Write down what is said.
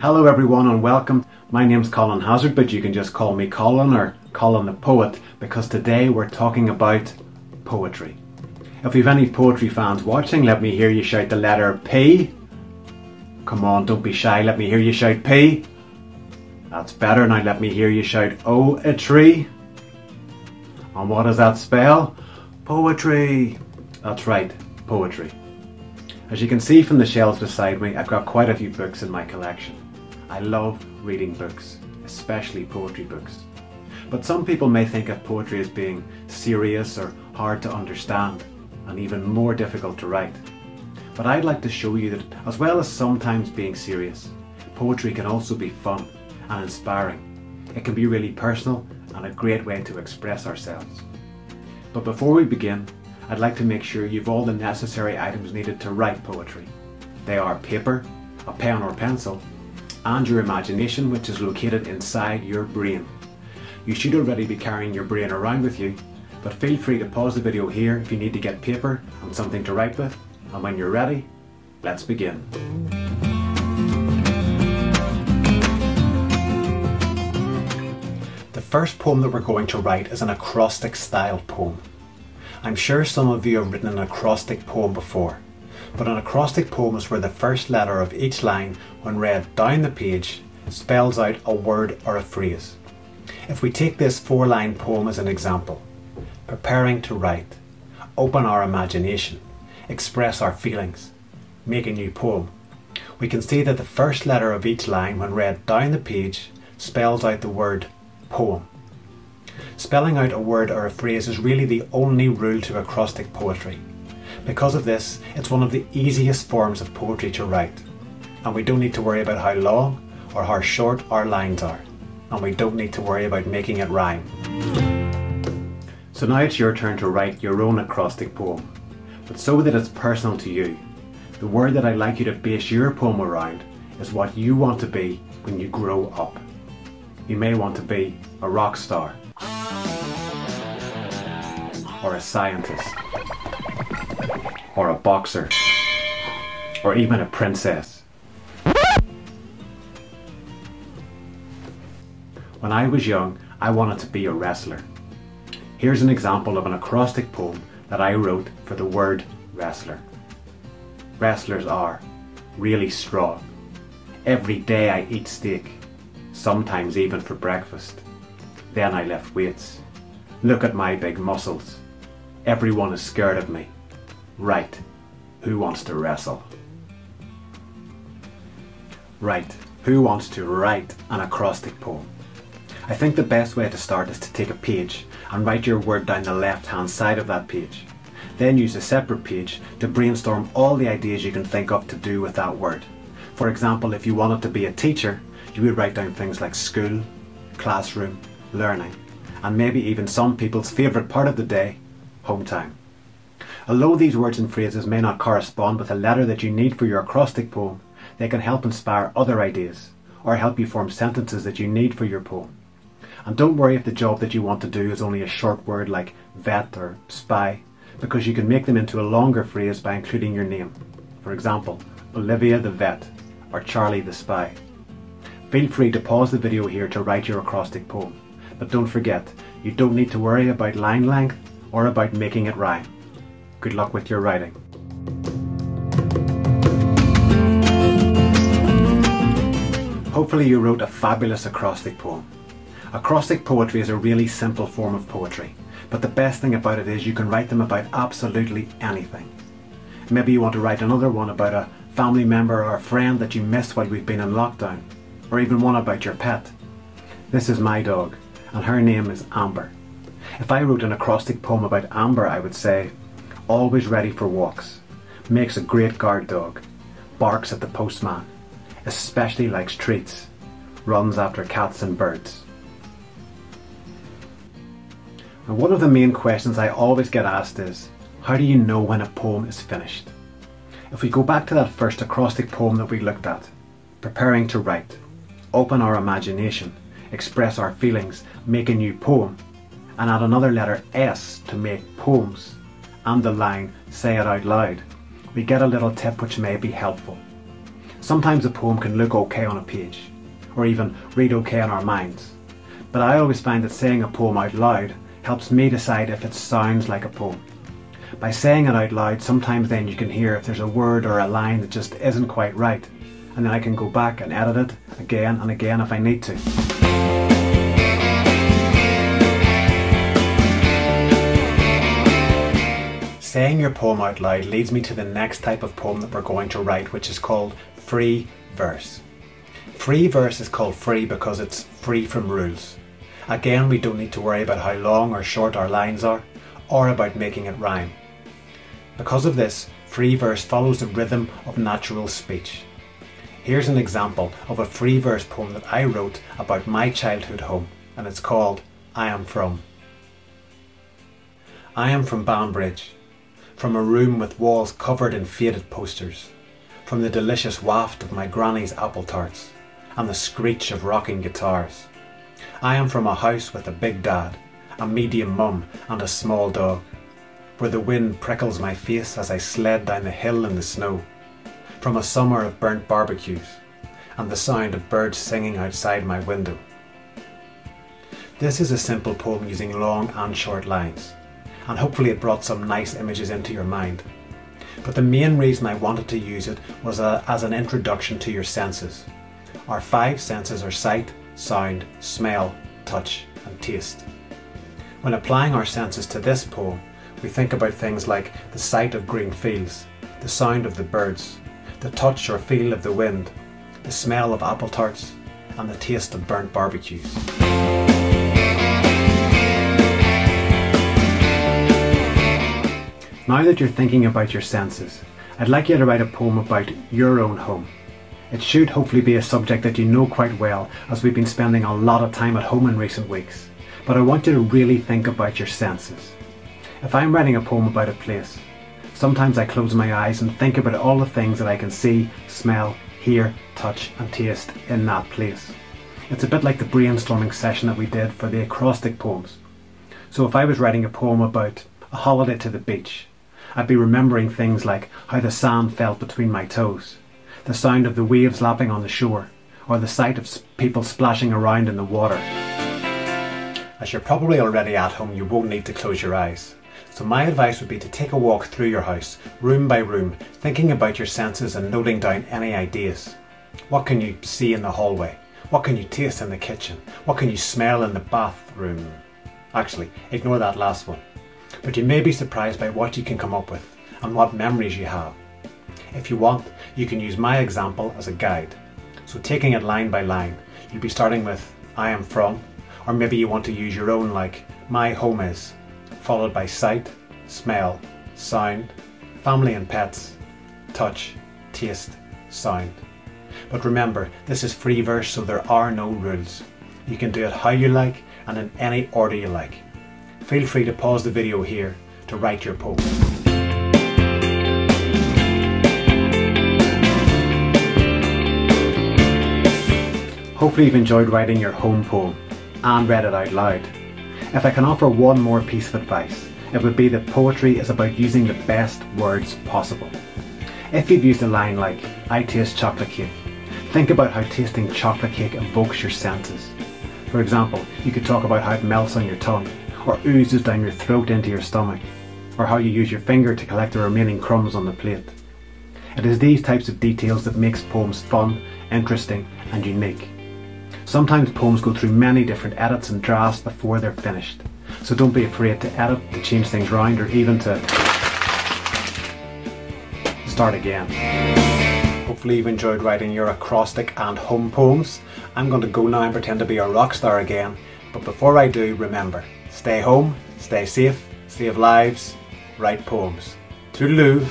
Hello everyone and welcome. My name's Colin Hazard, but you can just call me Colin or Colin the Poet, because today we're talking about poetry. If we've any poetry fans watching, let me hear you shout the letter P. Come on, don't be shy, let me hear you shout P. That's better. Now let me hear you shout O, a tree. And what does that spell? Poetry. That's right, poetry. As you can see from the shelves beside me, I've got quite a few books in my collection. I love reading books, especially poetry books. But some people may think of poetry as being serious or hard to understand, and even more difficult to write. But I'd like to show you that, as well as sometimes being serious, poetry can also be fun and inspiring. It can be really personal and a great way to express ourselves. But before we begin, I'd like to make sure you've all the necessary items needed to write poetry. They are paper, a pen or pencil, and your imagination, which is located inside your brain. You should already be carrying your brain around with you, but feel free to pause the video here if you need to get paper and something to write with, and when you're ready, let's begin. The first poem that we're going to write is an acrostic style poem. I'm sure some of you have written an acrostic poem before, but an acrostic poem is where the first letter of each line, when read down the page, spells out a word or a phrase. If we take this 4-line poem as an example: preparing to write, open our imagination, express our feelings, make a new poem, we can see that the first letter of each line, when read down the page, spells out the word poem. Spelling out a word or a phrase is really the only rule to acrostic poetry. Because of this, it's one of the easiest forms of poetry to write, and we don't need to worry about how long or how short our lines are, and we don't need to worry about making it rhyme. So now it's your turn to write your own acrostic poem, but so that it's personal to you. The word that I'd like you to base your poem around is what you want to be when you grow up. You may want to be a rock star, or a scientist, or a boxer, or even a princess. When I was young, I wanted to be a wrestler. Here's an example of an acrostic poem that I wrote for the word wrestler. Wrestlers are really strong. Every day I eat steak, sometimes even for breakfast. Then I lift weights. Look at my big muscles. Everyone is scared of me. Right, who wants to wrestle? Right, who wants to write an acrostic poem? I think the best way to start is to take a page and write your word down the left-hand side of that page. Then use a separate page to brainstorm all the ideas you can think of to do with that word. For example, if you wanted to be a teacher, you would write down things like school, classroom, learning, and maybe even some people's favourite part of the day, home time. Although these words and phrases may not correspond with the letter that you need for your acrostic poem, they can help inspire other ideas, or help you form sentences that you need for your poem. And don't worry if the job that you want to do is only a short word like vet or spy, because you can make them into a longer phrase by including your name. For example, Olivia the vet, or Charlie the spy. Feel free to pause the video here to write your acrostic poem, but don't forget, you don't need to worry about line length or about making it rhyme. Good luck with your writing. Hopefully you wrote a fabulous acrostic poem. Acrostic poetry is a really simple form of poetry, but the best thing about it is you can write them about absolutely anything. Maybe you want to write another one about a family member or a friend that you missed while we've been in lockdown, or even one about your pet. This is my dog, and her name is Amber. If I wrote an acrostic poem about Amber, I would say, always ready for walks, makes a great guard dog, barks at the postman, especially likes treats, runs after cats and birds. And one of the main questions I always get asked is, how do you know when a poem is finished? If we go back to that first acrostic poem that we looked at, preparing to write, open our imagination, express our feelings, make a new poem, and add another letter S to make poems, and the line, say it out loud, we get a little tip which may be helpful. Sometimes a poem can look okay on a page, or even read okay in our minds. But I always find that saying a poem out loud helps me decide if it sounds like a poem. By saying it out loud, sometimes then you can hear if there's a word or a line that just isn't quite right, and then I can go back and edit it again and again if I need to. Saying your poem out loud leads me to the next type of poem that we're going to write, which is called free verse. Free verse is called free because it's free from rules. Again, we don't need to worry about how long or short our lines are, or about making it rhyme. Because of this, free verse follows the rhythm of natural speech. Here's an example of a free verse poem that I wrote about my childhood home, and it's called I Am From. I am from Banbridge, from a room with walls covered in faded posters, from the delicious waft of my granny's apple tarts, and the screech of rocking guitars. I am from a house with a big dad, a medium mum and a small dog, where the wind prickles my face as I sled down the hill in the snow, from a summer of burnt barbecues, and the sound of birds singing outside my window. This is a simple poem using long and short lines, and hopefully it brought some nice images into your mind. But the main reason I wanted to use it was as an introduction to your senses. Our 5 senses are sight, sound, smell, touch and taste. When applying our senses to this poem, we think about things like the sight of green fields, the sound of the birds, the touch or feel of the wind, the smell of apple tarts and the taste of burnt barbecues. Now that you're thinking about your senses, I'd like you to write a poem about your own home. It should hopefully be a subject that you know quite well, as we've been spending a lot of time at home in recent weeks. But I want you to really think about your senses. If I'm writing a poem about a place, sometimes I close my eyes and think about all the things that I can see, smell, hear, touch and taste in that place. It's a bit like the brainstorming session that we did for the acrostic poems. So if I was writing a poem about a holiday to the beach, I'd be remembering things like how the sand felt between my toes, the sound of the waves lapping on the shore, or the sight of people splashing around in the water. As you're probably already at home, you won't need to close your eyes. So my advice would be to take a walk through your house, room by room, thinking about your senses and noting down any ideas. What can you see in the hallway? What can you taste in the kitchen? What can you smell in the bathroom? Actually, ignore that last one. But you may be surprised by what you can come up with and what memories you have. If you want, you can use my example as a guide. So taking it line by line, you'll be starting with I am from, or maybe you want to use your own like my home is, followed by sight, smell, sound, family and pets, touch, taste, sound. But remember, this is free verse, so there are no rules. You can do it how you like and in any order you like. Feel free to pause the video here to write your poem. Hopefully you've enjoyed writing your home poem and read it out loud. If I can offer one more piece of advice, it would be that poetry is about using the best words possible. If you've used a line like, I taste chocolate cake, think about how tasting chocolate cake evokes your senses. For example, you could talk about how it melts on your tongue, or oozes down your throat into your stomach, or how you use your finger to collect the remaining crumbs on the plate. It is these types of details that makes poems fun, interesting and unique. Sometimes poems go through many different edits and drafts before they're finished, so don't be afraid to edit, to change things around, or even to start again. Hopefully you've enjoyed writing your acrostic and home poems. I'm going to go now and pretend to be a rock star again, but before I do, remember, stay home, stay safe, save lives, write poems. Toodaloo!